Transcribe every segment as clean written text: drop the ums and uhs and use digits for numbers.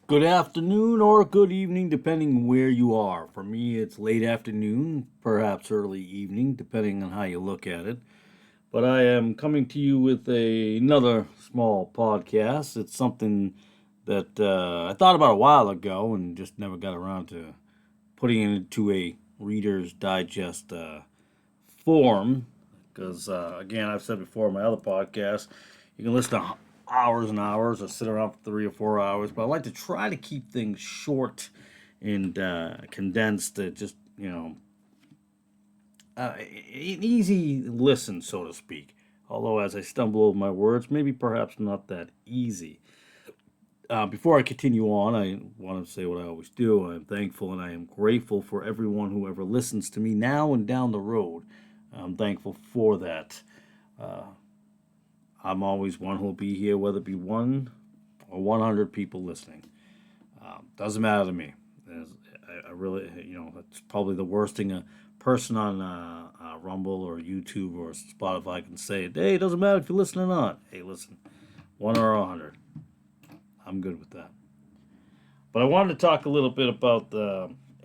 Good afternoon or good evening, depending where you are. For me, it's late afternoon, perhaps early evening, depending on how you look at it. But I am coming to you with another small podcast. It's something that I thought about a while ago and just never got around to putting it into a Reader's Digest form. Because, again, I've said before in my other podcast, you can listen to hours and hours or sit around for 3 or 4 hours. But I like to try to keep things short and condensed to just, an easy listen, so to speak. Although, as I stumble over my words, maybe perhaps not that easy. Before I continue on, I want to say what I always do. I'm thankful and I am grateful for everyone who ever listens to me now and down the road. I'm thankful for that. Uh, I'm always one who'll be here, whether it be one or 100 people listening. Doesn't matter to me. I really, it's probably the worst thing a person on Rumble or YouTube or Spotify can say. Hey, it doesn't matter if you listen or not. Hey, listen, one or 100. I'm good with that. But I wanted to talk a little bit about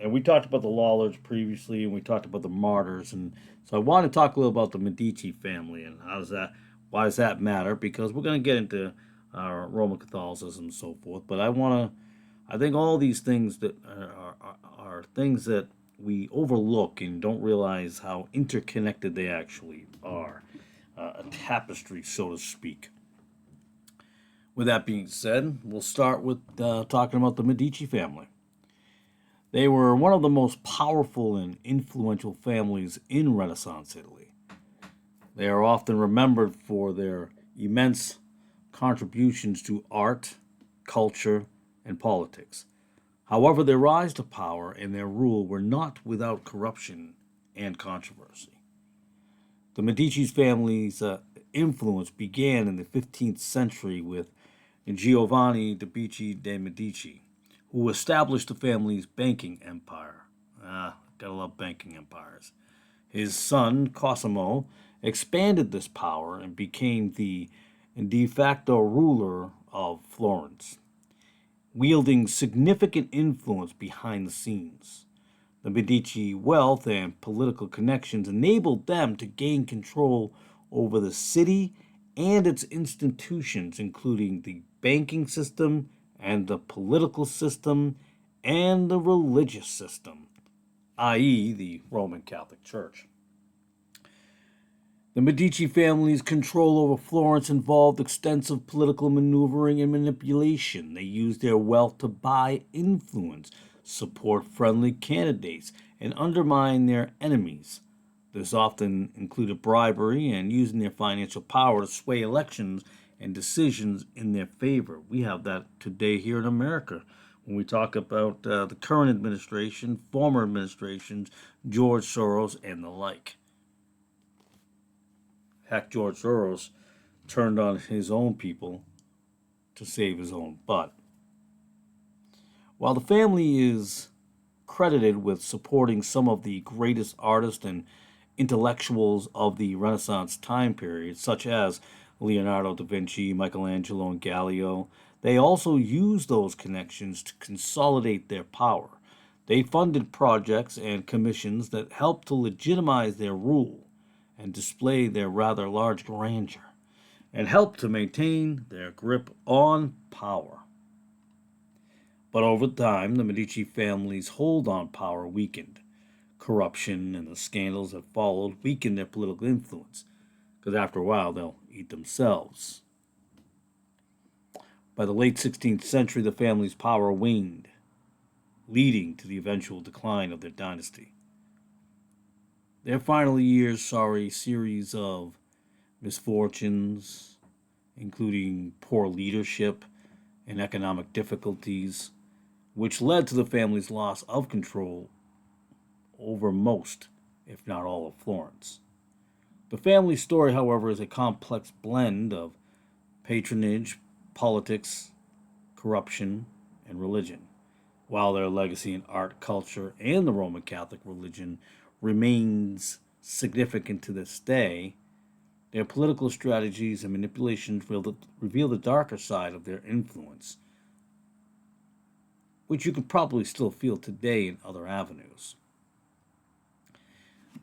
and we talked about the Lollards previously, and we talked about the martyrs, and so I want to talk a little about the Medici family and why does that matter? Because we're going to get into Roman Catholicism and so forth. But I think all these things that are things that we overlook and don't realize how interconnected they actually are. A tapestry, so to speak. With that being said, we'll start with talking about the Medici family. They were one of the most powerful and influential families in Renaissance Italy. They are often remembered for their immense contributions to art, culture, and politics. However, their rise to power and their rule were not without corruption and controversy. The Medici family's influence began in the 15th century with Giovanni de' Medici, who established the family's banking empire. Gotta love banking empires. His son, Cosimo, expanded this power and became the de facto ruler of Florence, wielding significant influence behind the scenes. The Medici wealth and political connections enabled them to gain control over the city and its institutions, including the banking system and the political system and the religious system, i.e., the Roman Catholic Church. The Medici family's control over Florence involved extensive political maneuvering and manipulation. They used their wealth to buy influence, support friendly candidates, and undermine their enemies. This often included bribery and using their financial power to sway elections and decisions in their favor. We have that today here in America when we talk about the current administration, former administrations, George Soros, and the like. Heck, George Soros turned on his own people to save his own butt. While the family is credited with supporting some of the greatest artists and intellectuals of the Renaissance time period, such as Leonardo da Vinci, Michelangelo, and Galileo, they also used those connections to consolidate their power. They funded projects and commissions that helped to legitimize their rule and display their rather large grandeur, and helped to maintain their grip on power. But over time, the Medici family's hold on power weakened. Corruption and the scandals that followed weakened their political influence, because after a while they'll eat themselves. By the late 16th century, the family's power waned, leading to the eventual decline of their dynasty. Their final years saw a series of misfortunes, including poor leadership and economic difficulties, which led to the family's loss of control over most, if not all, of Florence. The family story, however, is a complex blend of patronage, politics, corruption, and religion. While their legacy in art, culture, and the Roman Catholic religion remains significant to this day, their political strategies and manipulations reveal the darker side of their influence. which you can probably still feel today in other avenues.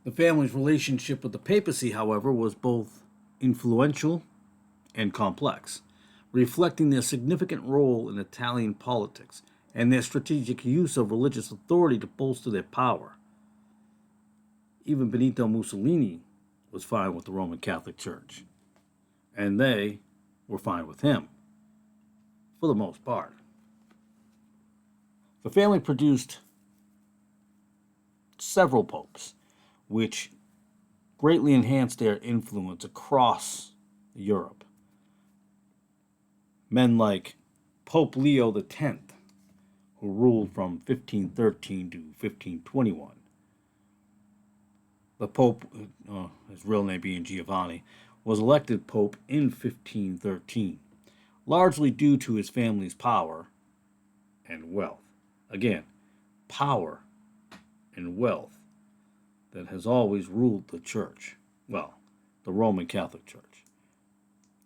The family's relationship with the papacy, however, was both influential and complex, reflecting their significant role in Italian politics and their strategic use of religious authority to bolster their power. Even Benito Mussolini was fine with the Roman Catholic Church, and they were fine with him, for the most part. The family produced several popes, which greatly enhanced their influence across Europe. Men like Pope Leo X, who ruled from 1513 to 1521. The Pope, his real name being Giovanni, was elected Pope in 1513, largely due to his family's power and wealth. Again, power and wealth that has always ruled the church. Well, the Roman Catholic Church.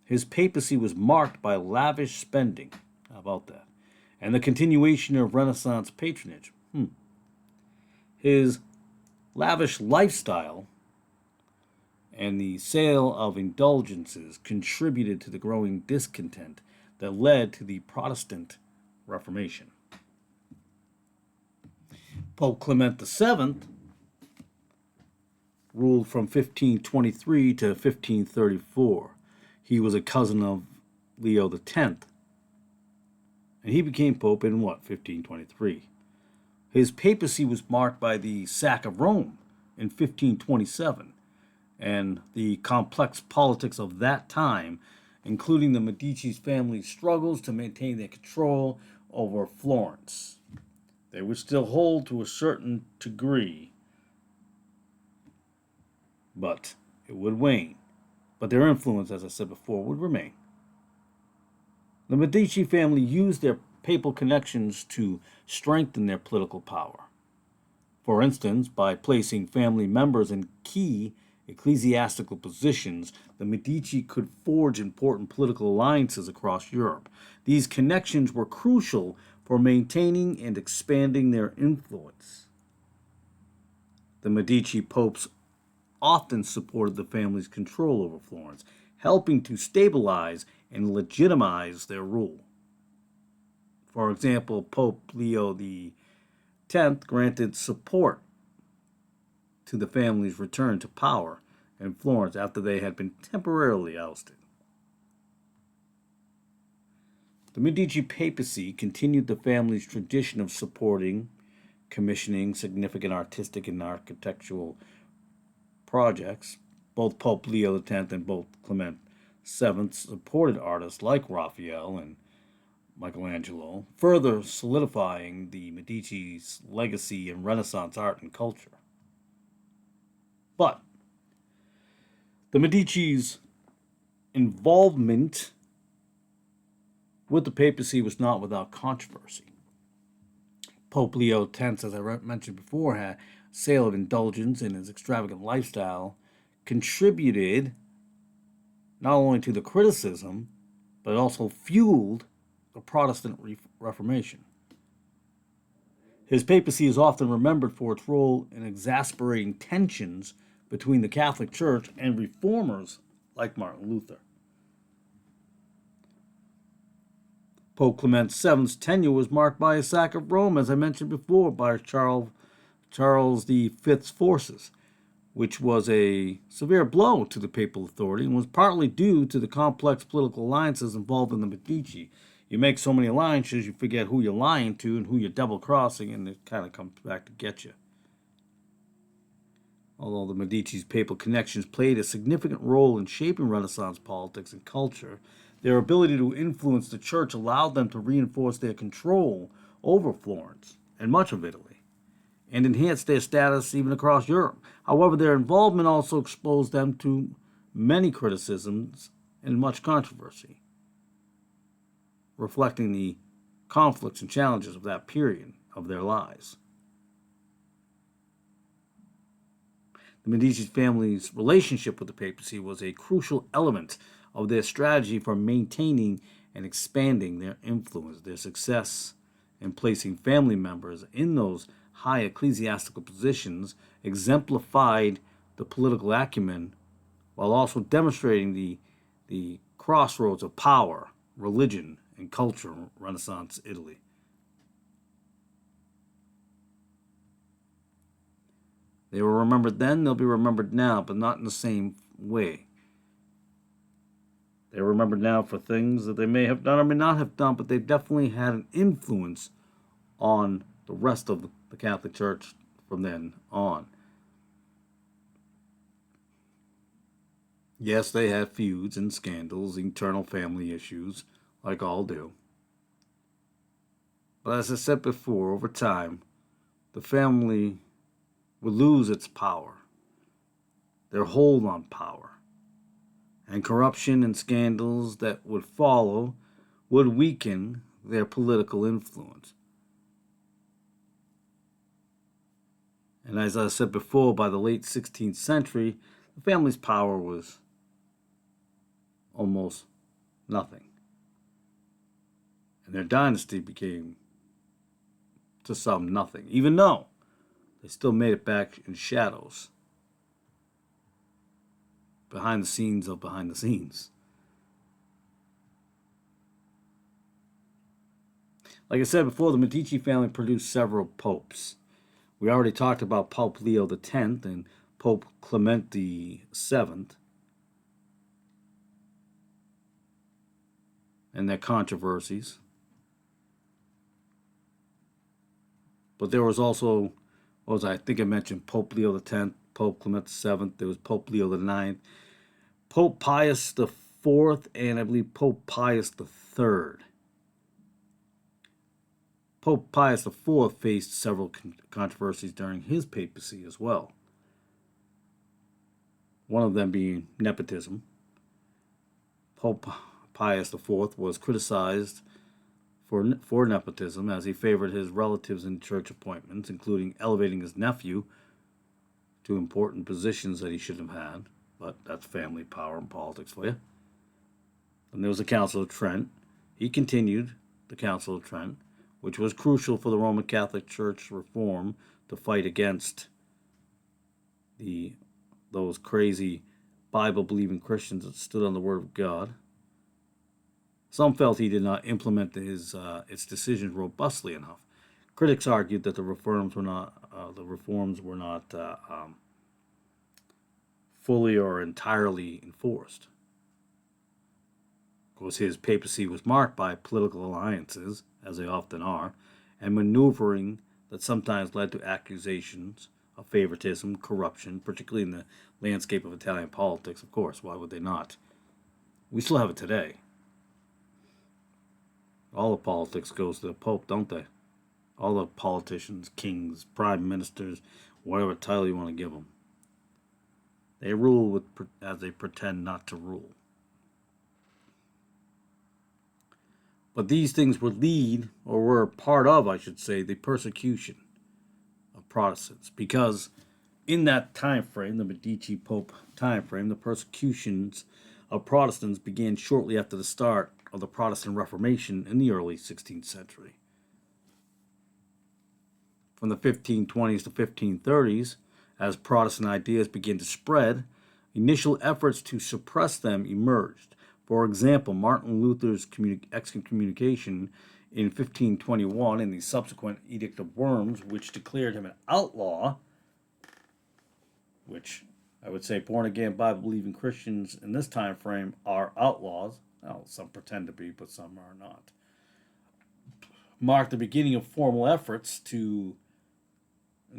His papacy was marked by lavish spending. How about that? And the continuation of Renaissance patronage. His lavish lifestyle and the sale of indulgences contributed to the growing discontent that led to the Protestant Reformation. Pope Clement VII ruled from 1523 to 1534. He was a cousin of Leo X, and he became pope in 1523. His papacy was marked by the sack of Rome in 1527 and the complex politics of that time, including the Medici's family's struggles to maintain their control over Florence. They would still hold to a certain degree, but it would wane. But their influence, as I said before, would remain. The Medici family used their papal connections to strengthen their political power. For instance, by placing family members in key ecclesiastical positions, the Medici could forge important political alliances across Europe. These connections were crucial for maintaining and expanding their influence. The Medici popes often supported the family's control over Florence, helping to stabilize and legitimize their rule. For example, Pope Leo X granted support to the family's return to power in Florence after they had been temporarily ousted. The Medici papacy continued the family's tradition of supporting, commissioning significant artistic and architectural projects. Both Pope Leo X and both Clement VII supported artists like Raphael and Michelangelo, further solidifying the Medici's legacy in Renaissance art and culture. But the Medici's involvement with the papacy was not without controversy. Pope Leo X, as I mentioned before, had sale of indulgence and his extravagant lifestyle contributed not only to the criticism, but also fueled the Protestant Reformation. His papacy is often remembered for its role in exasperating tensions between the Catholic Church and reformers like Martin Luther. Pope Clement VII's tenure was marked by a sack of Rome, as I mentioned before, by Charles V's forces, which was a severe blow to the papal authority and was partly due to the complex political alliances involved in the Medici. You make so many alliances, you forget who you're lying to and who you're double-crossing, and it kind of comes back to get you. Although the Medici's papal connections played a significant role in shaping Renaissance politics and culture, their ability to influence the church allowed them to reinforce their control over Florence and much of Italy, and enhance their status even across Europe. However, their involvement also exposed them to many criticisms and much controversy, reflecting the conflicts and challenges of that period of their lives. The Medici family's relationship with the papacy was a crucial element of their strategy for maintaining and expanding their influence. Their success and placing family members in those high ecclesiastical positions exemplified the political acumen while also demonstrating the crossroads of power, religion, and culture in Renaissance Italy. They were remembered then, they'll be remembered now, but not in the same way. They're remembered now for things that they may have done or may not have done, but they definitely had an influence on the rest of the Catholic Church from then on. Yes, they had feuds and scandals, internal family issues, like all do. But as I said before, over time, the family would lose its power, their hold on power, and corruption and scandals that would follow would weaken their political influence. And as I said before, by the late 16th century, the family's power was almost nothing. And their dynasty became, to some, nothing, even though they still made it back in shadows, behind the scenes of behind the scenes. Like I said before, the Medici family produced several popes. We already talked about Pope Leo X and Pope Clement VII and their controversies. But there was also, I think I mentioned Pope Leo X, Pope Clement VII, there was Pope Leo IX, Pope Pius IV, and I believe Pope Pius III. Pope Pius IV faced several controversies during his papacy as well. One of them being nepotism. Pope Pius IV was criticized for nepotism as he favored his relatives in church appointments, including elevating his nephew to important positions that he shouldn't have had. But that's family power and politics for you. And there was the Council of Trent. He continued the Council of Trent, which was crucial for the Roman Catholic Church reform to fight against those crazy Bible-believing Christians that stood on the Word of God. Some felt he did not implement its decisions robustly enough. Critics argued that the reforms were not fully or entirely enforced. Of course, his papacy was marked by political alliances, as they often are, and maneuvering that sometimes led to accusations of favoritism, corruption, particularly in the landscape of Italian politics. Of course, why would they not? We still have it today. All the politics goes to the Pope, don't they? All the politicians, kings, prime ministers, whatever title you want to give them. They rule as they pretend not to rule. But these things would lead, or were part of, I should say, the persecution of Protestants. Because in that time frame, the Medici Pope time frame, the persecutions of Protestants began shortly after the start of the Protestant Reformation in the early 16th century. From the 1520s to 1530s, as Protestant ideas began to spread, initial efforts to suppress them emerged. For example, Martin Luther's excommunication in 1521 and the subsequent Edict of Worms, which declared him an outlaw, which I would say born-again, Bible-believing Christians in this time frame are outlaws. Well, some pretend to be, but some are not. Marked the beginning of formal efforts to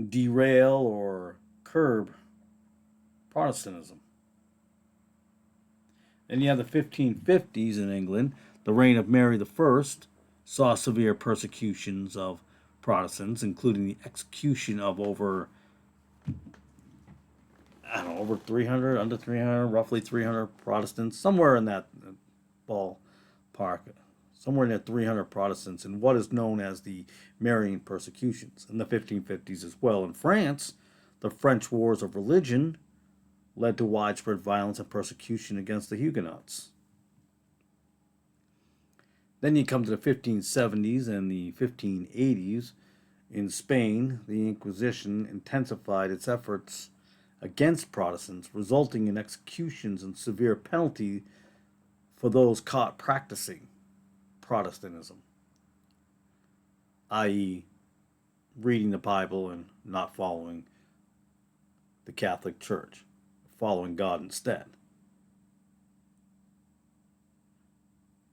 derail or curb Protestantism. Then you have the 1550s in England. The reign of Mary I saw severe persecutions of Protestants, including the execution of over 300, under 300, roughly 300 Protestants, somewhere in that ballpark, somewhere near 300 Protestants in what is known as the Marian persecutions in the 1550s as well. In France, the French Wars of Religion led to widespread violence and persecution against the Huguenots. Then you come to the 1570s and the 1580s. In Spain, the Inquisition intensified its efforts against Protestants, resulting in executions and severe penalty for those caught practicing Protestantism, i.e., reading the Bible and not following the Catholic Church, following God instead.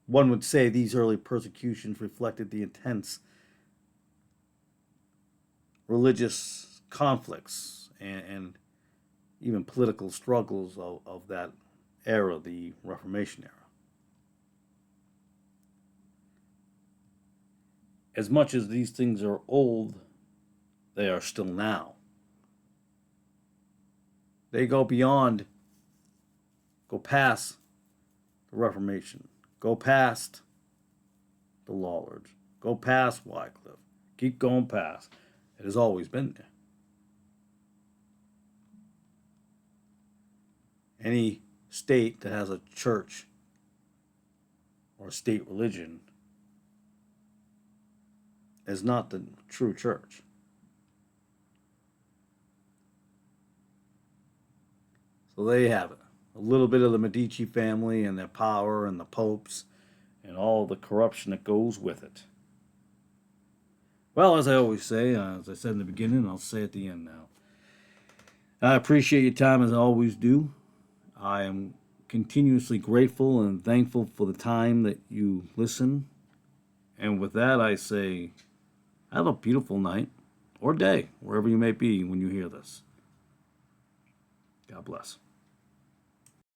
One would say these early persecutions reflected the intense religious conflicts and even political struggles of that era, the Reformation era. As much as these things are old, they are still now. They go beyond, go past the Reformation, go past the Lollards, go past Wycliffe, keep going past. It has always been there. Any state that has a church or a state religion is not the true church. So there you have it. A little bit of the Medici family and their power and the popes and all the corruption that goes with it. Well, as I always say, as I said in the beginning, I'll say at the end now. I appreciate your time as I always do. I am continuously grateful and thankful for the time that you listen. And with that, I say, have a beautiful night or day, wherever you may be when you hear this. God bless.